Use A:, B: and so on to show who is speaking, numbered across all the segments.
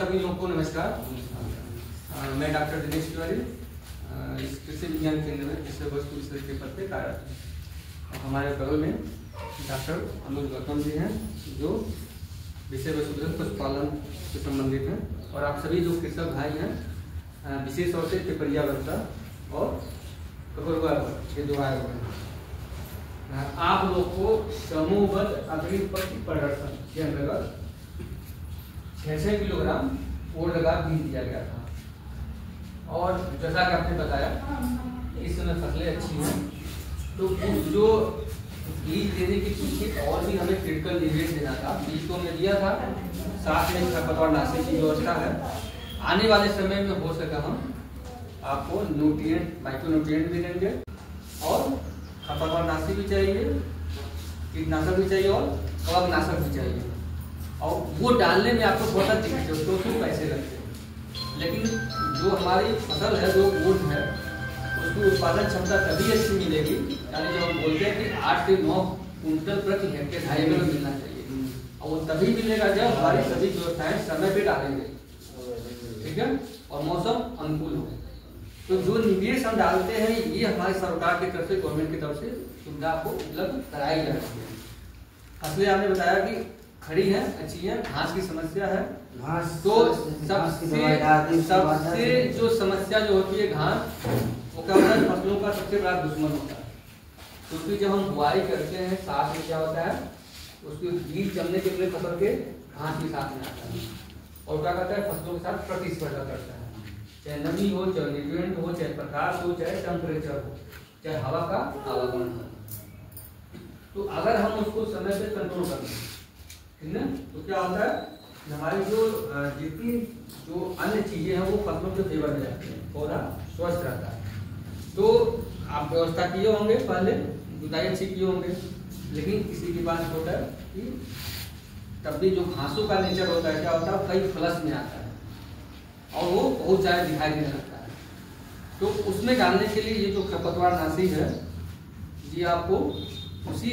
A: सभी लोगों को नमस्कार। मैं डॉक्टर दिनेश तिवारी इस कृषि विज्ञान केंद्र में विषय वस्तु विषय के पद पे कार्यरत हूँ। हमारे बगल में डॉक्टर अनुज गौतम जी हैं जो विषय वस्तु पशुपालन से संबंधित हैं, और आप सभी जो कृषक भाई हैं विशेष तौर से पिपरिया वर्षा और कपरवा ये दो आए हुए हैं। आप लोग को समूहबद्ध अग्रिपक्ष प्रदर्शन के अंतर्गत 600 किलोग्राम ओड लगा बीज दिया गया था, और जैसा कि आपने बताया इस समय फसलें अच्छी हैं, तो जो बीज देने के पीछे और भी हमें क्रिटिकल निर्देश देना था। बीज को हमने दिया था, साथ में खरपतवार नाशी की व्यवस्था है। आने वाले समय में हो सका हम आपको न्यूट्रिएंट माइक्रो न्यूट्रिएंट भी देंगे, और खरपतवार नाशी भी चाहिए, कीटनाशक भी चाहिए और कवकनाशक भी चाहिए। और वो डालने में आपको थोड़ा सा दिक्कत है, उसको क्यों पैसे लगते हैं, लेकिन जो हमारी फसल है जो वुड है उसकी उत्पादन क्षमता तभी अच्छी मिलेगी, यानी जो हम बोलते हैं कि 8 से 9 कुंटल प्रति हेक्टेयर हाईवे में मिलना चाहिए, और वो तभी मिलेगा जब हमारी सभी व्यवस्थाएं समय पे डालेंगे, ठीक है, और मौसम अनुकूल हो। तो जो निवेश हम डालते हैं ये हमारी सरकार की तरफ से, गवर्नमेंट की तरफ से सुविधा आपको उपलब्ध कराई जा रही है। फसलें आपने बताया कि खड़ी है, अच्छी है, घास की समस्या है। तो सबसे जो समस्या जो होती है घास, वो क्या होता है, फसलों का सबसे बड़ा दुश्मन होता है। तो उसकी जब हम बुआई करते हैं साथ में क्या होता है, उसके बीज जमने के लिए फसल के घास भी साथ में आता है, और क्या करता है फसलों के साथ प्रतिस्पर्धा करता है, चाहे नमी हो, चाहे न्यूट्रिएंट हो, चाहे प्रकाश हो, चाहे टेम्परेचर हो, चाहे हवा का आवागमन हो। तो अगर हम उसको समय पे कंट्रोल कर लें, ठीक है, तो क्या होता है हमारी जो जितनी जो अन्य चीजें हैं वो फसलों के फेवर में जाती हैं, पौधा स्वस्थ रहता है। तो आप व्यवस्था किए होंगे, पहले जुताई अच्छी किए होंगे, लेकिन किसी के पास होता है कि तब भी जो घासों का नेचर होता है क्या होता है, कई फ्लश में आता है और वो बहुत ज़्यादा दिखाई देने लगता है। तो उसमें डालने के लिए ये जो खरपतवार नाशी है ये आपको उसी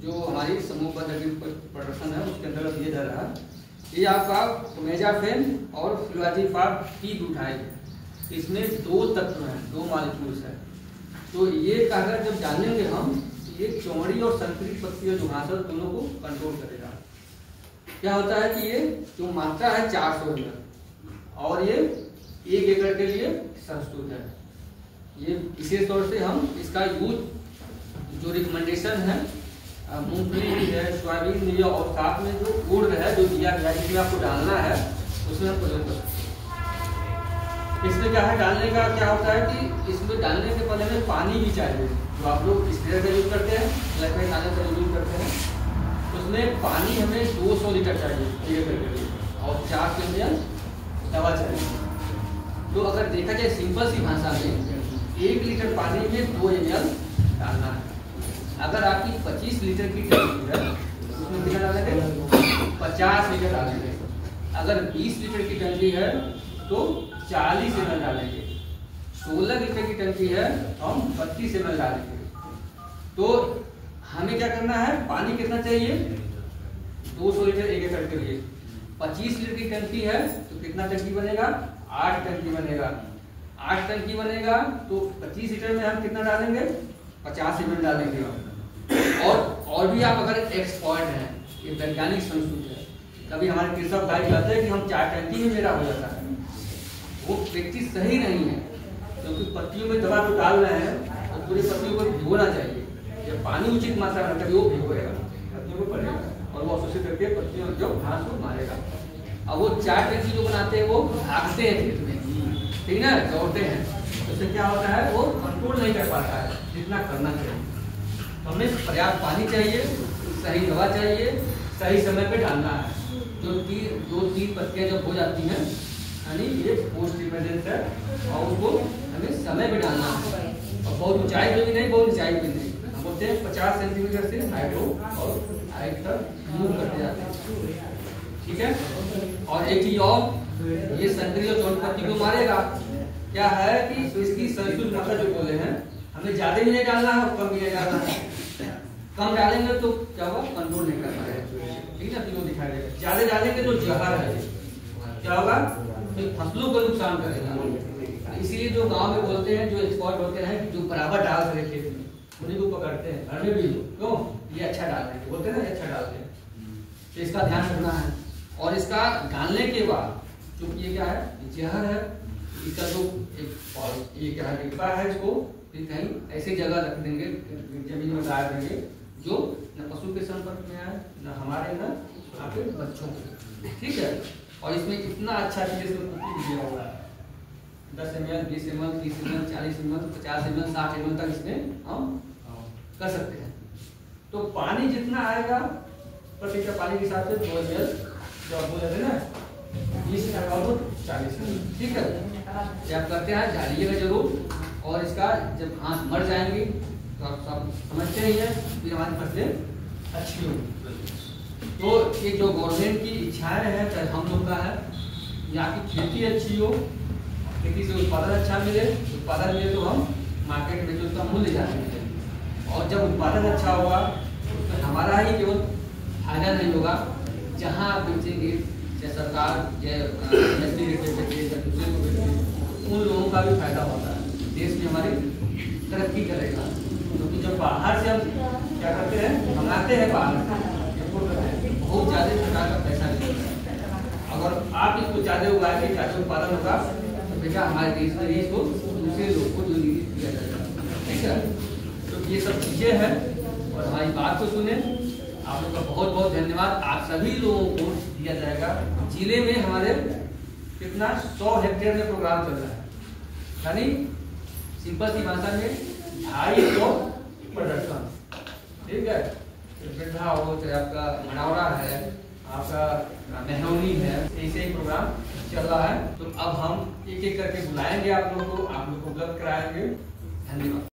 A: जो हमारी समूहबद्ध प्रदर्शन है उसके अंतर्गत दिया जा रहा है। ये आपका मेजाफेन और फ्लुआजीफाब पी ब्यूटाइल, इसमें 2 तत्व हैं, 2 मॉलिक्यूल्स हैं। तो ये अगर जब जानेंगे हम, ये चौड़ी और संकरित पत्तियों जो घास दोनों को कंट्रोल करेगा। क्या होता है कि ये जो मात्रा है 400 ml, और ये 1 एकड़ के लिए संस्तुत है। ये विशेष तौर से हम इसका यूज जो रिकमेंडेशन है मूंगफली भी है, सोयाबीन भी है, और साथ में जो गुड़ है जो दिया गया है जिसमें आपको डालना है उसमें हम प्रयोग करते हैं। इसमें क्या है, डालने का क्या होता है कि इसमें डालने से पहले हमें पानी भी चाहिए, जो आप लोग स्प्रेयर का यूज करते हैं, लकड़ी डालने का यूज करते हैं, उसमें पानी हमें 200 लीटर चाहिए 1 एकड़ के लिए, और 4 ml दवा चाहिए। तो अगर देखा जाए सिंपल सी भाषा में 1 लीटर पानी में 2 ml डालना है। अगर आपकी 25 लीटर की टंकी है उसमें कितना डालेंगे, 50 लीटर डालेंगे। अगर 20 लीटर की टंकी है तो 40 ml डालेंगे। 16 लीटर की टंकी है तो हम 32 ml डालेंगे। तो हमें क्या करना है, पानी कितना चाहिए, 200 लीटर 1 एकड़ के लिए। 25 लीटर की टंकी है तो कितना टंकी बनेगा, 8 टंकी बनेगा। 8 टंकी बनेगा तो 25 लीटर में हम कितना डालेंगे, 50 ml डालेंगे। और भी आप अगर एक्सपर्ट हैं, ये वैज्ञानिक संस्तुत है, कभी हमारे कृषक भाई कहते हैं कि हम 4 टंकी में मेरा हो जाता है, वो व्यक्ति सही नहीं है, क्योंकि पत्तियों में दवा तो डाल रहे हैं तो पूरी पत्तियों को भिगोना चाहिए। जब पानी उचित मात्रा में तभी वो भिगोएगा, पत्तियों को पड़ेगा और वो अवशोषित करके पत्तियों जो घास को मारेगा। अब वो 4 टंकी जो बनाते हैं वो भागते हैं खेत में, ठीक है, दौड़ते हैं, उससे क्या होता है वो कंट्रोल नहीं कर पाता है जितना करना चाहिए। तो हमें पर्याप्त पानी चाहिए, सही दवा चाहिए, सही समय पे डालना है। जो 2-3 पत्तियां जब हो जाती हैं यानी ये पोस्ट ट्रीटमेंट है, और उसको हमें समय पे डालना है, और बहुत ऊंचाई पे भी नहीं, बहुत ऊंचाई पे नहीं। हम बोलते हैं 50 सेंटीमीटर से हाइड्रो और हाइट तक मूव करते जाते हैं, ठीक है। और एक चीज और, ये संकरी और चौड़ी पत्ती को मारेगा। क्या है कि इसकी संस्तुत मात्रा जो बोले हैं, हमें ज्यादा भी नहीं डालना है और कम भी नहीं डालना है। कम डालेंगे तो क्या होगा, कंट्रोल नहीं कर पाएगा, ठीक है, दिखाई देगा। ज्यादा डालेंगे तो जहर है, क्या होगा, तो फसलों को नुकसान करेगा। इसीलिए जो गांव में बोलते हैं, जो एक्सपर्ट होते हैं कि जो बराबर डाल रहे खेत में, उन्हीं को पकड़ते हैं। घर में भी क्यों, ये अच्छा डाल रहे बोलते हैं ना, ये अच्छा डालते हैं, तो इसका ध्यान रखना है। और इसका डालने के बाद चूंकि ये क्या है, जहर है, इसका जो एक ये क्या है, डिब्बा है, इसको फिर कहीं ऐसी जगह रख देंगे, जमीन में डाल देंगे जो न पशु के संपर्क में आए, न हमारे न आपके बच्चों के, ठीक है। और इसमें इतना अच्छा चीज इसमें कुछ दिया हुआ है, 10 ml, 20 ml, 30 ml, 40 ml, 50 ml, 60 ml तक इसमें हम कर सकते हैं। तो पानी जितना आएगा प्रति लीटर पानी के हिसाब से 2 ml जो आप बोल रहे थे ना, 20 और 40, ठीक है। जब करते हैं डालिएगा जरूर। और इसका जब घास मर जाएंगी तो आप सब समझते ही हैं, फिर हमारी फसलें अच्छी होंगी। तो ये जो गवर्नमेंट की इच्छाएं हैं, चाहे हम लोग का है, यहाँ की खेती अच्छी हो, खेती से उत्पादन अच्छा मिले, उत्पादन मिले तो हम मार्केट में जो उसका मूल्य ज़्यादा मिले। और जब उत्पादन अच्छा होगा तो हमारा ही केवल फायदा नहीं होगा, जहाँ आप बेचेंगे, चाहे सरकार चाहे रेट पे बेचे या दूसरे को बेचे, उन लोगों का भी फायदा होता है, देश में हमारी तरक्की करेगा। क्योंकि जब बाहर से हम क्या करते हैं, मंगाते हैं, बाहर इंपोर्ट करते हैं, बहुत ज़्यादा प्रकार का पैसा लगता है। अगर आप इसको ज़्यादा उगाए के ज़्यादा उत्पादन होगा तो बेटा हमारे देश में इसको दूसरे लोग को जो निधि दिया जाएगा, ठीक है। तो ये सब चीज़ें हैं, और हमारी बात को सुने। आप लोग का बहुत बहुत धन्यवाद। आप सभी लोगों को दिया जाएगा, जिले में हमारे कितना 100 हेक्टेयर में प्रोग्राम चल रहा है, यानी सिंपल सी भाषा में 250 प्रदर्शन, ठीक है। वृद्धा हो, चाहे आपका मनावरा है, आपका मेहनौनी है, ऐसे ही प्रोग्राम चल रहा है। तो अब हम एक एक करके बुलाएंगे आप लोग को, आप लोग को उपलब्ध कराएंगे। धन्यवाद।